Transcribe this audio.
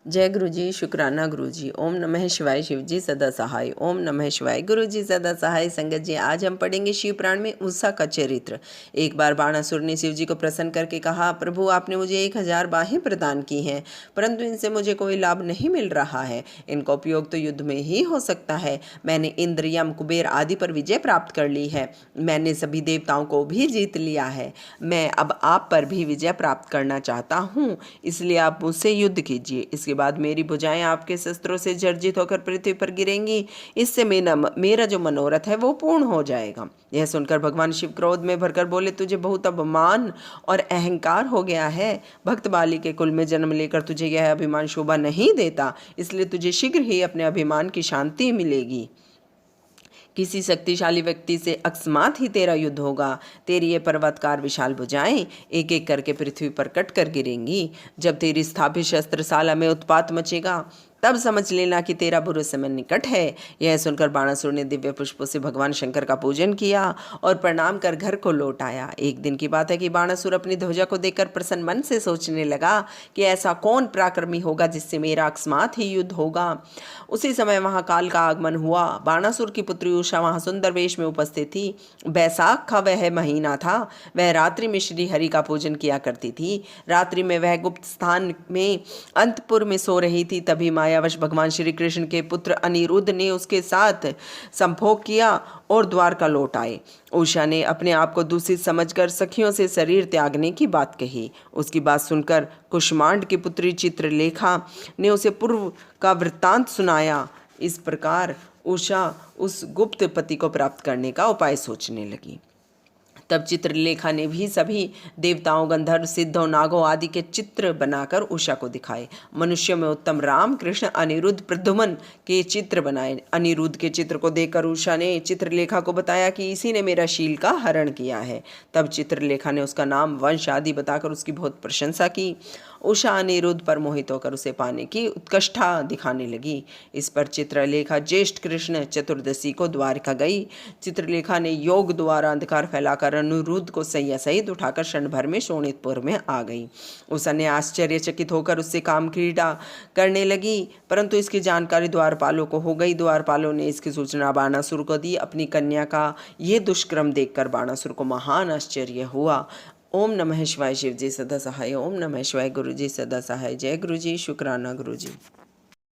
जय गुरु जी, शुक्राना गुरु जी। ओम नमः शिवाय, शिव जी सदा सहाय। ओम नमः शिवाय, गुरु जी सदा सहाय। संगत जी, आज हम पढ़ेंगे शिव पुराण में उषा का चरित्र। एक बार बाणासुर ने शिव जी को प्रसन्न करके कहा, प्रभु आपने मुझे 1000 बाहें प्रदान की हैं, परंतु इनसे मुझे कोई लाभ नहीं मिल रहा है। इनका उपयोग तो युद्ध में ही हो सकता है। मैंने इंद्र, यम, कुबेर आदि पर विजय प्राप्त कर ली है। मैंने सभी देवताओं को भी जीत लिया है। मैं अब आप पर भी विजय प्राप्त करना चाहता हूँ, इसलिए आप मुझसे युद्ध कीजिए। इसके बाद मेरी भुजाएं आपके शस्त्रों से जर्जित होकर पृथ्वी पर गिरेंगी। इससे मेरा जो मनोरथ है वो पूर्ण हो जाएगा। यह सुनकर भगवान शिव क्रोध में भरकर बोले, तुझे बहुत अभिमान और अहंकार हो गया है। भक्त बाली के कुल में जन्म लेकर तुझे यह अभिमान शोभा नहीं देता, इसलिए तुझे शीघ्र ही अपने अभिमान की शांति मिलेगी। किसी शक्तिशाली व्यक्ति से अकस्मात ही तेरा युद्ध होगा। तेरी ये पर्वतकार विशाल भुजाएं एक एक करके पृथ्वी पर कट कर गिरेंगी। जब तेरी स्थापित शस्त्रशाला में उत्पात मचेगा, तब समझ लेना कि तेरा बुरा समय निकट है। यह सुनकर बाणासुर ने दिव्य पुष्पों से भगवान शंकर का पूजन किया और प्रणाम कर घर को लौट आया। एक दिन की बात है कि बाणासुर अपनी ध्वजा को देखकर प्रसन्न मन से सोचने लगा कि ऐसा कौन पराक्रमी होगा जिससे मेरा अकस्मात ही युद्ध होगा। उसी समय वहां काल का आगमन हुआ। बाणासुर की पुत्री उषा वहां सुंदर वेश में उपस्थित थी। बैसाख का वह महीना था। वह रात्रि में श्री हरि का पूजन किया करती थी। रात्रि में वह गुप्त स्थान में अंतपुर में सो रही थी। तभी मायावश भगवान श्री कृष्ण के पुत्र अनिरुद्ध ने उसके साथ संभोग किया और द्वार का लौट आए। उषा ने अपने आप को दूषित समझकर सखियों से शरीर त्यागने की बात कही। उसकी बात सुनकर कुष्मांड की पुत्री चित्रलेखा ने उसे पूर्व का वृत्तांत सुनाया। इस प्रकार उषा उस गुप्त पति को प्राप्त करने का उपाय सोचने लगी। तब चित्रलेखा ने भी सभी देवताओं, गंधर्व, सिद्धों, नागों आदि के चित्र बनाकर उषा को दिखाए। मनुष्यों में उत्तम राम, कृष्ण, अनिरुद्ध, प्रद्युम्न के चित्र बनाए। अनिरुद्ध के चित्र को देखकर उषा ने चित्रलेखा को बताया कि इसी ने मेरा शील का हरण किया है। तब चित्रलेखा ने उसका नाम, वंश आदि बताकर उसकी बहुत प्रशंसा की। उषा अनिरुद्ध पर मोहित होकर उसे पाने की उत्कंठा दिखाने लगी। इस पर चित्रलेखा ज्येष्ठ कृष्ण चतुर्दशी को द्वारका गई। चित्रलेखा ने योग द्वारा अंधकार फैलाकर अनिरुद्ध को सैया सहित उठाकर क्षण भर में शोणितपुर में आ गई। उसने आश्चर्यचकित होकर उससे काम क्रीड़ा करने लगी, परंतु इसकी जानकारी द्वारपालों को हो गई। द्वारपालों ने इसकी सूचना बाणासुर को दी। अपनी कन्या का ये दुष्कर्म देखकर बाणासुर को महान आश्चर्य हुआ। ओम नमः शिवाय, शिव जी सदा सहाय। ओम नमः शिवाय, गुरु जी सदा सहाय। जय गुरु जी, शुक्राना गुरु जी।